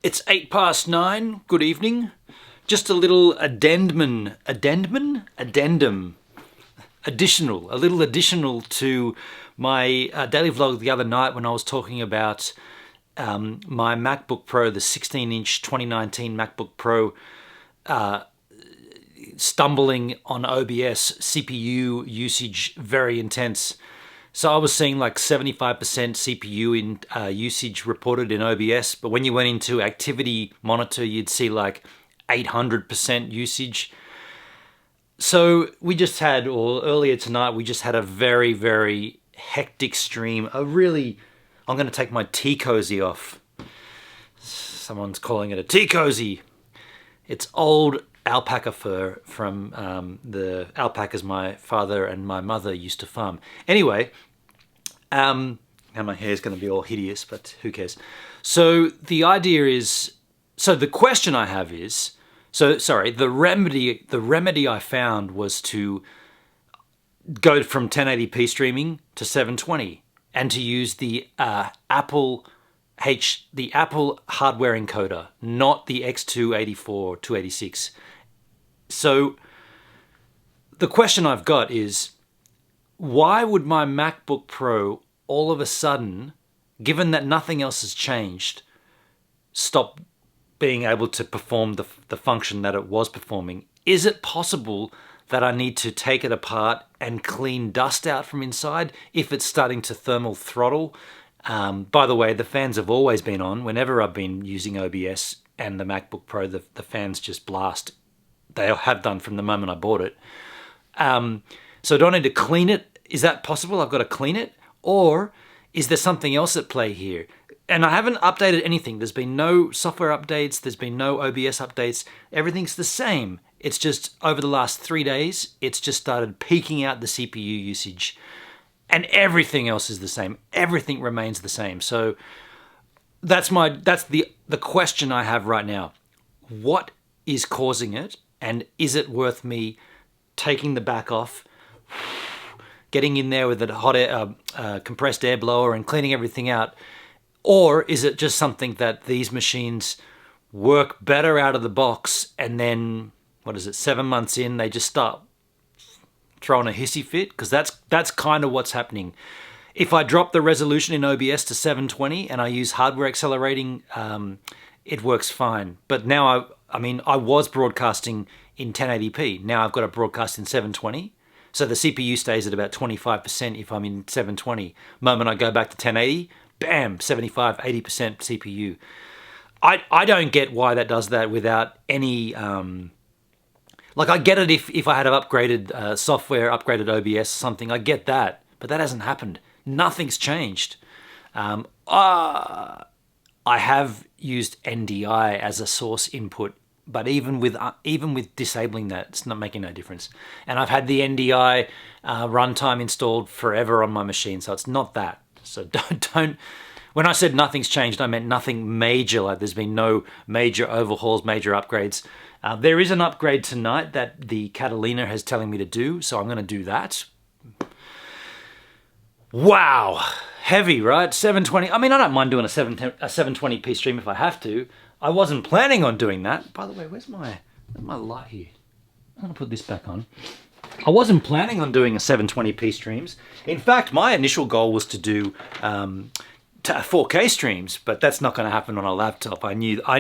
It's 9:08. Good evening. Just a little addendum, additional to my daily vlog the other night when I was talking about my MacBook Pro, the 16-inch 2019 MacBook Pro, stumbling on OBS, CPU usage very intense. So I was seeing like 75% CPU usage reported in OBS, but when you went into activity monitor, you'd see like 800% usage. So we just had, or earlier tonight, we just had a very, very hectic stream. I'm going to take my tea cozy off. Someone's calling it a tea cozy. It's old alpaca fur from the alpacas my father and my mother used to farm. Anyway, now my hair's going to be all hideous, but who cares? So the idea is, the question I have is, the remedy I found was to go from 1080p streaming to 720 and to use the Apple hardware encoder, not the X284 or 286. So the question I've got is, why would my MacBook Pro all of a sudden, given that nothing else has changed, stop being able to perform the function that it was performing? Is it possible that I need to take it apart and clean dust out from inside if it's starting to thermal throttle? By the way, the fans have always been on. Whenever I've been using OBS and the MacBook Pro, the fans just blast. They have done from the moment I bought it. So do I need to clean it? Is that possible? I've got to clean it? Or is there something else at play here? And I haven't updated anything. There's been no software updates. There's been no OBS updates. Everything's the same. It's just over the last 3 days, it's just started peaking out the CPU usage. And everything else is the same. Everything remains the same. So that's the question I have right now. What is causing it? And is it worth me taking the back off, getting in there with a hot air, compressed air blower and cleaning everything out? Or is it just something that these machines work better out of the box and then, 7 months in, they just start throwing a hissy fit? Because that's kind of what's happening. If I drop the resolution in OBS to 720 and I use hardware accelerating, it works fine. But now I was broadcasting in 1080p. Now I've got to broadcast in 720. So the CPU stays at about 25% if I'm in 720. Moment I go back to 1080, bam, 75, 80% CPU. I don't get why that does that without any... I get it if I had upgraded software, upgraded OBS, something. I get that. But that hasn't happened. Nothing's changed. I have used NDI as a source input, but even with disabling that, it's not making no difference. And I've had the NDI runtime installed forever on my machine, so it's not that. So don't. When I said nothing's changed, I meant nothing major. Like there's been no major overhauls, major upgrades. There is an upgrade tonight that the Catalina is telling me to do, so I'm going to do that. Wow, heavy, right? 720. I mean, I don't mind doing a 720p stream if I have to. I wasn't planning on doing that. By the way, where's my light here? I'm going to put this back on. I wasn't planning on doing a 720p streams. In fact, my initial goal was to do 4K streams, but that's not going to happen on a laptop. I knew